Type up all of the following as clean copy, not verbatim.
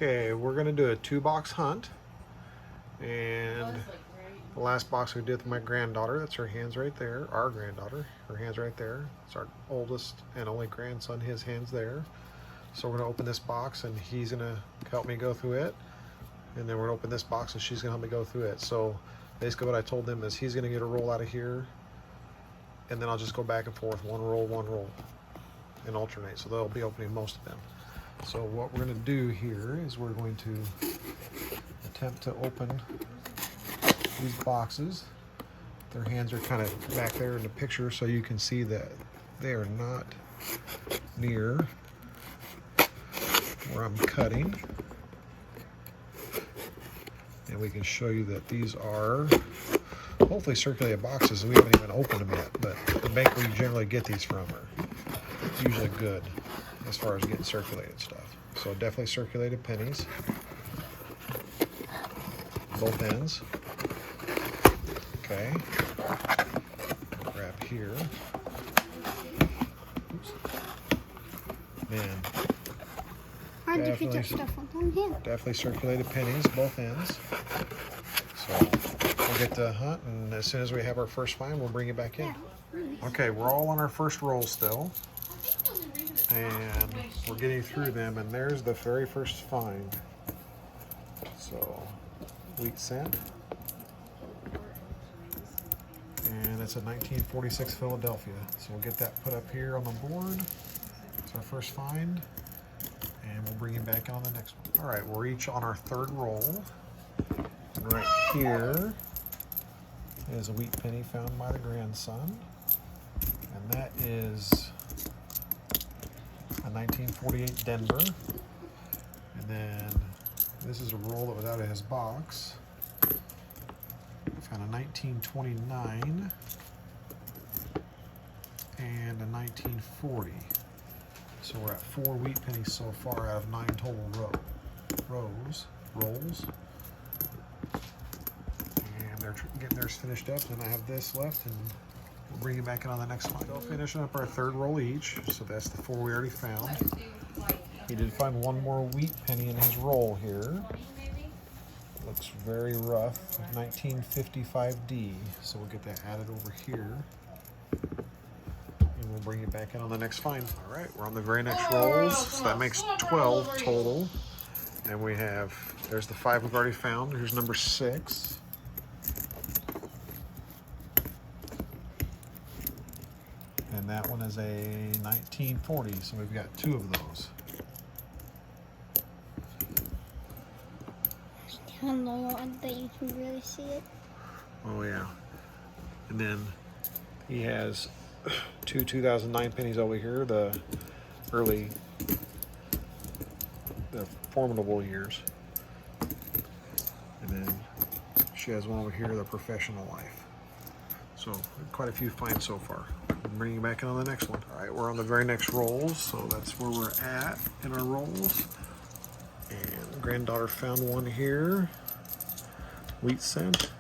Okay, we're gonna do a 2-box hunt, and the last box we did with my granddaughter, that's her hands right there, our granddaughter, her hands right there. It's our oldest and only grandson, his hands there. So we're gonna open this box and he's gonna help me go through it. And then we're gonna open this box and she's gonna help me go through it. So basically what I told them is he's gonna get a roll out of here, and then I'll just go back and forth, one roll, and alternate. So they'll be opening most of them. So what we're going to do here is we're going to attempt to open these boxes. Their hands are kind of back there in the picture, so you can see that they are not near where I'm cutting. And we can show you that these are hopefully circulated boxes. We haven't even opened them yet, but the bank where you generally get these from are usually good as far as getting circulated stuff. So definitely circulated pennies, both ends. Okay, grab here. Oops. Man, Hard to pick up stuff on one hand. definitely circulated pennies, both ends. So we'll get to hunt, and as soon as we have our first find, we'll bring it back in. Okay, we're all on our first roll still, and we're getting through them, and there's the very first find. So, wheat cent, and it's a 1946 Philadelphia. So we'll get that put up here on the board. It's our first find, and we'll bring it back in on the next one. All right, we're each on our third roll, and right here is a wheat penny found by the grandson. And that is a 1948 Denver. And then this is a roll that was out of his box. We found a 1929 and a 1940. So we're at 4 wheat pennies so far out of 9 total rolls. And they're getting theirs finished up, and I have this left, and we'll bring it back in on the next one. So finishing up our third roll each, so that's the 4 we already found. He did find one more wheat penny in his roll here. Looks very rough, 1955D. So we'll get that added over here, and we'll bring it back in on the next find. All right, we're on the very next rolls, so that makes 12 total. And we have, there's the 5 we've already found. Here's number 6. And that one is a 1940, so we've got 2 of those. Down low that you can really see it. Oh yeah. And then he has 2 2009 pennies over here, the formidable years. And then she has one over here, the professional life. So quite a few finds so far. We'll bring you back in on the next one. All right, we're on the very next rolls, so that's where we're at in our rolls. And granddaughter found one here, wheat cent,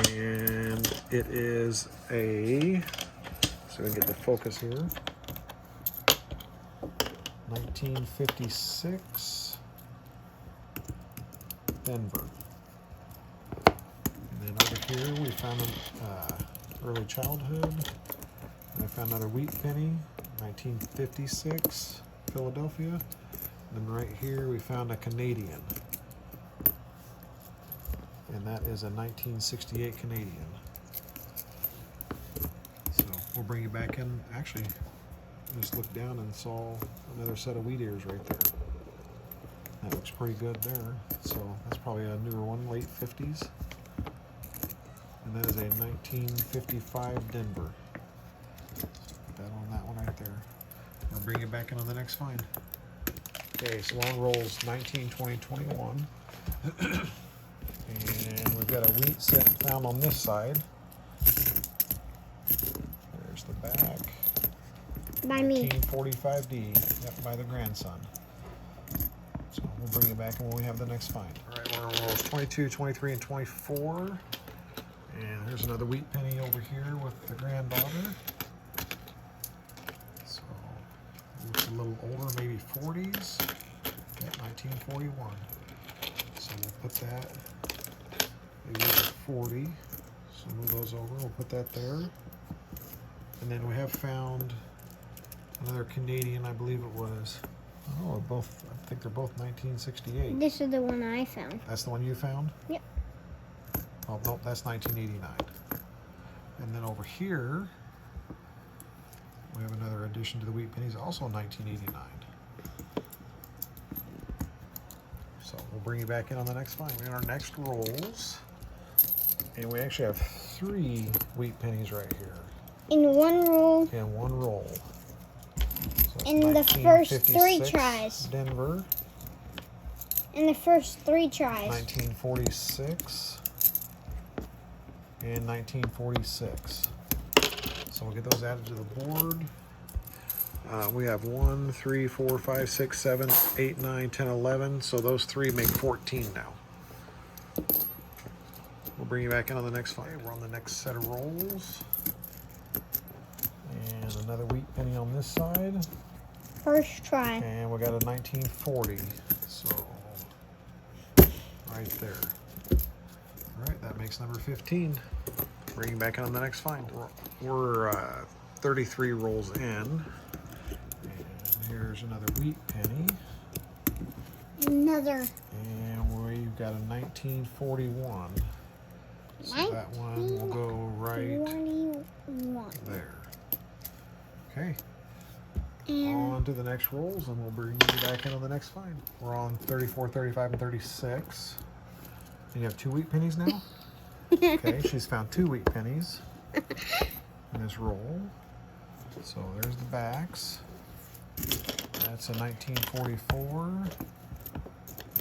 and it is a, so we can get the focus here, 1956 Denver. And then over here we found an early childhood. And I found another wheat penny, 1956 Philadelphia. And then right here we found a Canadian. And that is a 1968 Canadian. So we'll bring it back in. Actually, just looked down and saw another set of wheat ears right there. That looks pretty good there. So that's probably a newer one, late 50s. And that is a 1955 Denver. Put that on that one right there. We'll bring it back in on the next find. Okay, so long rolls 19, 20, 21. And we've got a wheat set found on this side. There's the back. By me. 1945D, yep, by the grandson. So we'll bring it back when we have the next find. All right, we're on rolls 22, 23, and 24. And there's another wheat penny over here with the granddaughter. So looks a little older, maybe 40s. Got 1941. So we'll put that, maybe 40. So move those over, we'll put that there. And then we have found another Canadian, I believe it was. Oh, both, I think they're both 1968. This is the one I found. That's the one you found? Yep. Oh, nope, that's 1989. And then over here, we have another addition to the wheat pennies, also 1989. So we'll bring you back in on the next find. We're in our next rolls. And we actually have 3 wheat pennies right here. In one roll. In one roll. So In the first 3 tries. Denver. In the first 3 tries. 1946. And 1946. So we'll get those added to the board. We have 1, 3, 4, 5, 6, 7, 8, 9, 10, 11. So those 3 make 14 now. We'll bring you back in on the next find. We're on the next set of rolls. And another wheat penny on this side. First try. And we got a 1940. So right there. All right, that makes number 15. Bring you back in on the next find. We're 33 rolls in. And here's another wheat penny. Another. And we've got a 1941. So that one will go right 21. there. Okay, And on to the next rolls, and we'll bring you back in on the next find. We're on 34, 35, and 36. And you have 2 wheat pennies now? Okay, she's found 2 wheat pennies in this roll. So there's the backs. That's a 1944.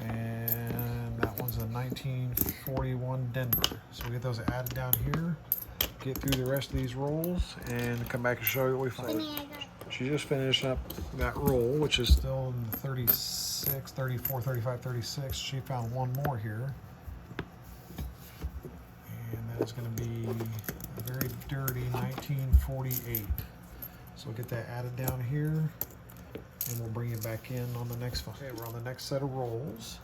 And that one's a 1941 Denver. So we get those added down here, get through the rest of these rolls, and come back and show you what we find. She just finished up that roll, which is still in the 36, 34, 35, 36. She found 1 more here. And that is going to be a very dirty 1948. So we'll get that added down here. And we'll bring it back in on the next one. Okay, we're on the next set of rolls.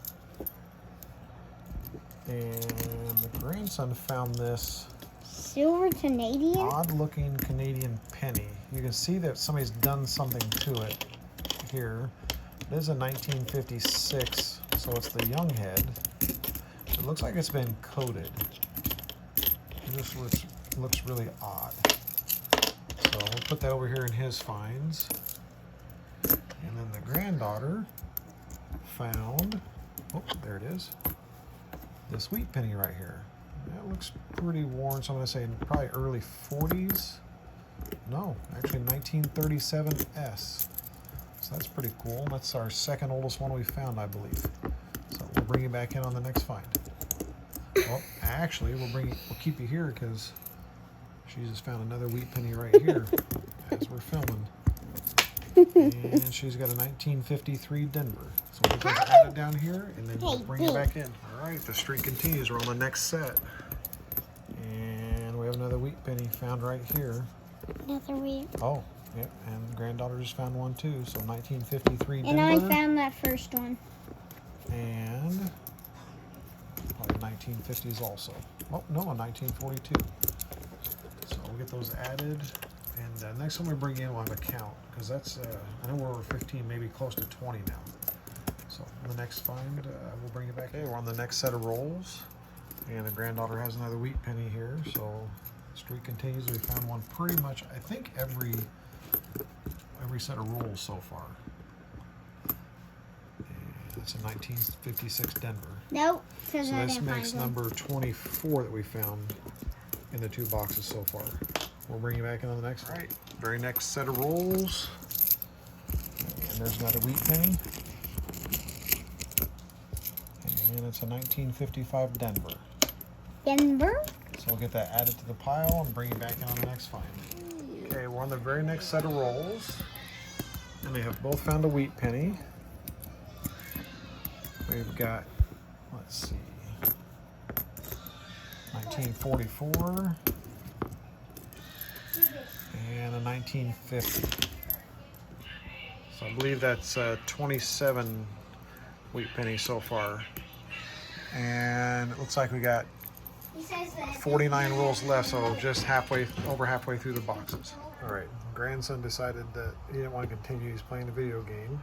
And the grandson found this silver Canadian. odd looking Canadian penny. You can see that somebody's done something to it here. It is a 1956, so it's the young head. It looks like it's been coated. It just looks really odd. So we'll put that over here in his finds. And then the granddaughter found, oh, there it is, this wheat penny right here. That looks pretty worn, so I'm going to say probably early 40s. No, actually 1937S. So that's pretty cool. That's our second oldest one we found, I believe. So we'll bring you back in on the next find. Well, actually, we'll keep you here because she just found another wheat penny right here as we're filming. And she's got a 1953 Denver. So we'll get those added down here, and then we'll bring it back in. All right, the streak continues. We're on the next set. And we have another wheat penny found right here. Another wheat. Oh, yep, and the granddaughter just found one too. So 1953 Denver. And I found that first one. And probably 1950s also. Oh, no, a 1942. So we'll get those added. And next time we bring in, we'll have a count. Because that's, I know we're over 15, maybe close to 20 now. So the next find, we'll bring it back. Okay, we're on the next set of rolls. And the granddaughter has another wheat penny here. So the streak continues. We found one pretty much, I think, every set of rolls so far. And it's a 1956 Denver. Nope. So this makes number 24 that we found in the 2 boxes so far. We'll bring you back in on the next one. All right, very next set of rolls. And there's another wheat penny. And it's a 1955 Denver. Denver? So we'll get that added to the pile and bring you back in on the next find. Okay, we're on the very next set of rolls. And they have both found a wheat penny. We've got, let's see, 1944. And a 1950. So I believe that's 27 wheat pennies so far. And it looks like we got 49 rolls left, so just over halfway through the boxes. All right, grandson decided that he didn't want to continue. He's playing the video game.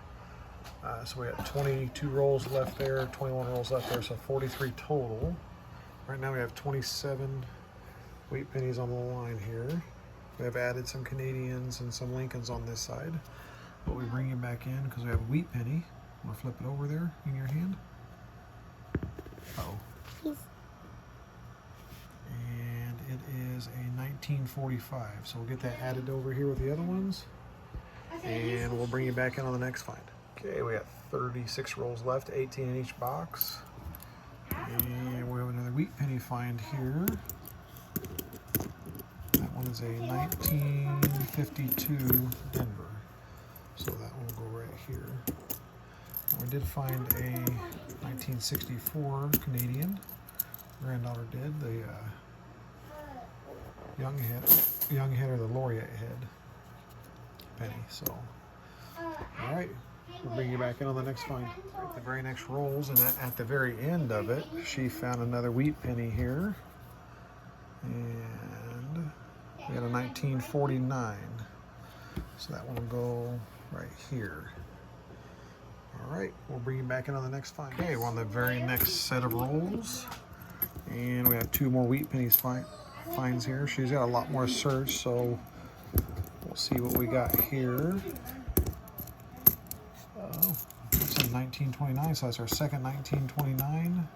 So we got 22 rolls left there, 21 rolls left there, so 43 total. Right now we have 27 wheat pennies on the line here. We have added some Canadians and some Lincolns on this side. But we bring it back in because we have a wheat penny. I'm gonna flip it over there in your hand. Uh-oh. And it is a 1945. So we'll get that added over here with the other ones. And we'll bring you back in on the next find. Okay, we got 36 rolls left, 18 in each box. And we have another wheat penny find here. That one is a 1952 Denver. So that one will go right here. And we did find a 1964 Canadian. Granddaughter did, the young head or the laureate head penny. So, all right. We'll bring you back in on the next find. The very next rolls, and at the very end of it, she found another wheat penny here. And we got a 1949. So that one will go right here. All right, we'll bring you back in on the next find. Okay, we're on the very next set of rolls. And we have 2 more wheat pennies finds here. She's got a lot more search, so we'll see what we got here. It's in 1929, so that's our second 1929.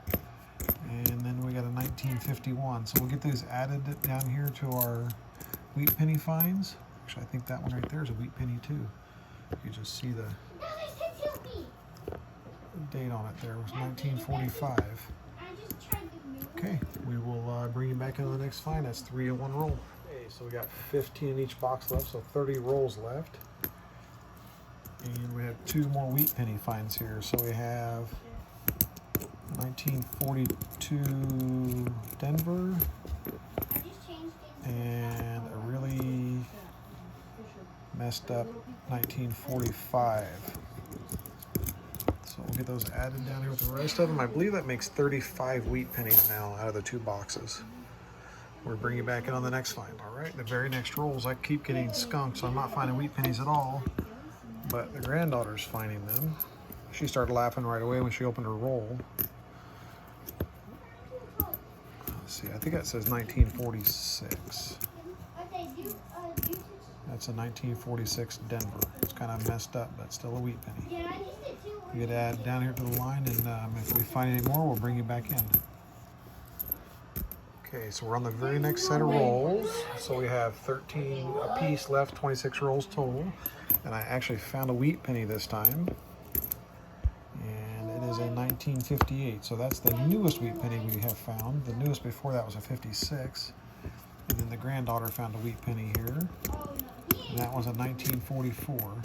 And then we got a 1951. So we'll get these added down here to our wheat penny finds. Actually, I think that one right there is a wheat penny too. You can just see the date on it there. It was 1945. Okay, we will bring you back into the next find. That's 3 in one roll. Okay, so we got 15 in each box left, so 30 rolls left. And we have 2 more wheat penny finds here. So we have 1942 Denver and a really messed up 1945. So we'll get those added down here with the rest of them. I believe that makes 35 wheat pennies now out of the 2 boxes. We'll bring you back in on the next find. All right, the very next rolls, I keep getting skunked, so I'm not finding wheat pennies at all. But the granddaughter's finding them. She started laughing right away when she opened her roll. Let's see, I think that says 1946. That's a 1946 Denver. It's kind of messed up, but still a wheat penny. You get add down here to the line, and if we find any more, we'll bring you back in. Okay, so we're on the very next set of rolls. So we have 13 apiece left, 26 rolls total. And I actually found a wheat penny this time. And it is a 1958. So that's the newest wheat penny we have found. The newest before that was a 56. And then the granddaughter found a wheat penny here. And that was a 1944.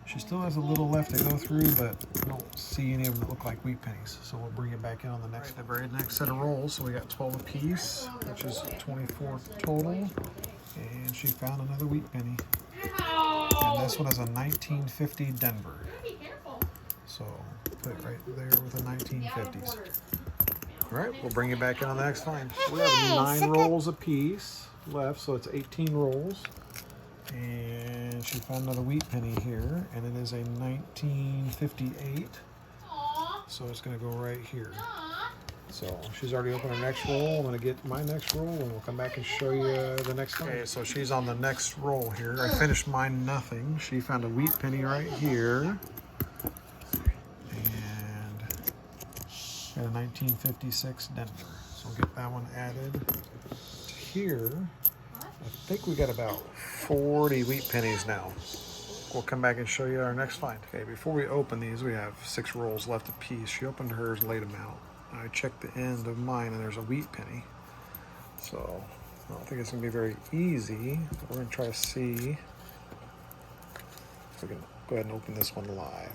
She still has a little left to go through, but I don't see any of them that look like wheat pennies. So we'll bring it back in on the next, the very next set of rolls. So we got 12 apiece, which is 24 total. And she found another wheat penny. And this one is a 1950 Denver. So put it right there with the 1950s. All right, we'll bring it back in on the next find. We have 9 rolls apiece left, so it's 18 rolls. And she found another wheat penny here, and it is a 1958. So it's going to go right here. So she's already opened her next roll. I'm going to get my next roll, and we'll come back and show you the next one. Okay, so she's on the next roll here. I finished mine nothing. She found a wheat penny right here. And got a 1956 Denver. So we'll get that one added to here. I think we got about 40 wheat pennies now. We'll come back and show you our next find. Okay, before we open these, we have 6 rolls left apiece. She opened hers and laid them out. I checked the end of mine, and there's a wheat penny. So I don't think it's going to be very easy, but we're going to try to see if we can go ahead and open this one live.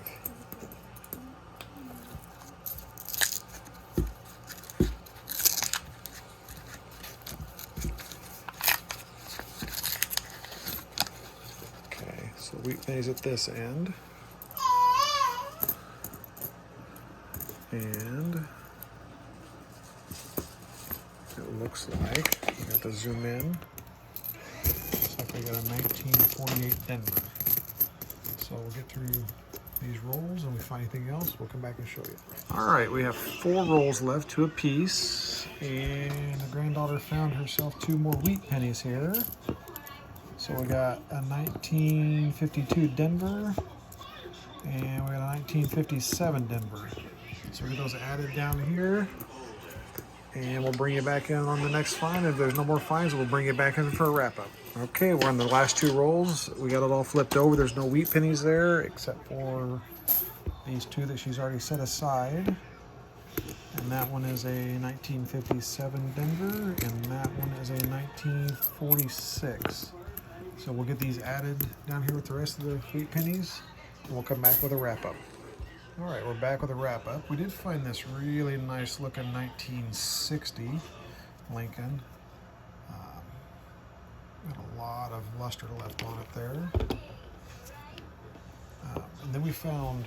So wheat pennies at this end. And it looks like, we got to zoom in. Looks like we got a 1948 Denver. So we'll get through these rolls, and if we find anything else, we'll come back and show you. All right, we have 4 rolls left, 2 apiece, and the granddaughter found herself 2 more wheat pennies here. So we got a 1952 Denver, and we got a 1957 Denver. So we get those added down here, and we'll bring you back in on the next find. If there's no more finds, we'll bring you back in for a wrap-up. Okay, we're on the last 2 rolls. We got it all flipped over. There's no wheat pennies there, except for these 2 that she's already set aside. And that one is a 1957 Denver, and that one is a 1946. So we'll get these added down here with the rest of the wheat pennies, and we'll come back with a wrap-up. All right, we're back with a wrap-up. We did find this really nice looking 1960 Lincoln. Got a lot of luster left on it there. And then we found,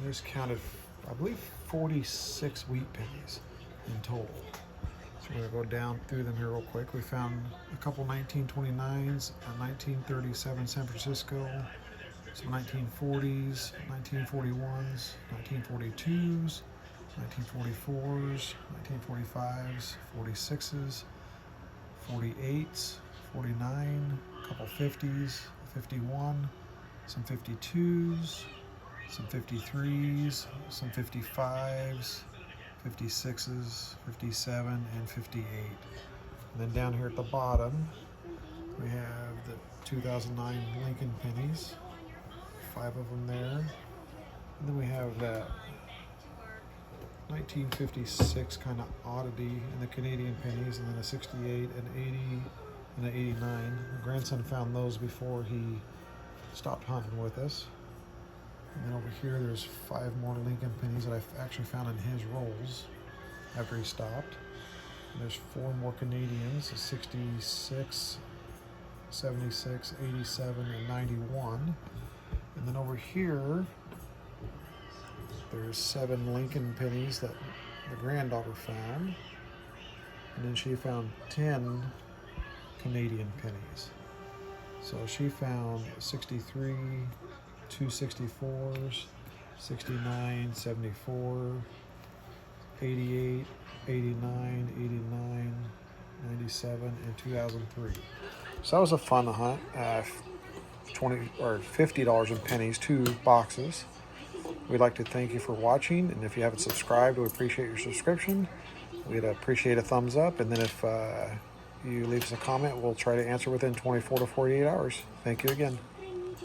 we just counted, I believe, 46 wheat pennies in total. So we're gonna go down through them here real quick. We found a couple 1929s, a 1937 San Francisco, some 1940s, 1941s, 1942s, 1944s, 1945s, 46s, 48s, 49, a couple 50s, 51, some 52s, some 53s, some 55s, 56s, 57, and 58. And then down here at the bottom, we have the 2009 Lincoln pennies, 5 of them there. And then we have that 1956 kind of oddity in the Canadian pennies, and then a 68, an 80, and an 89. My grandson found those before he stopped hunting with us. And then over here, there's 5 more Lincoln pennies that I actually found in his rolls after he stopped. And there's 4 more Canadians, a 66, 76, 87, and 91. And then over here, there's 7 Lincoln pennies that the granddaughter found. And then she found 10 Canadian pennies. So she found 63, 2 64s, 69, 74, 88, 89, 89, 97, and 2003. So that was a fun hunt. $20 or $50 in pennies, 2 boxes. We'd like to thank you for watching, and if you haven't subscribed, we appreciate your subscription. We'd appreciate a thumbs up, and then if you leave us a comment, we'll try to answer within 24 to 48 hours. Thank you again.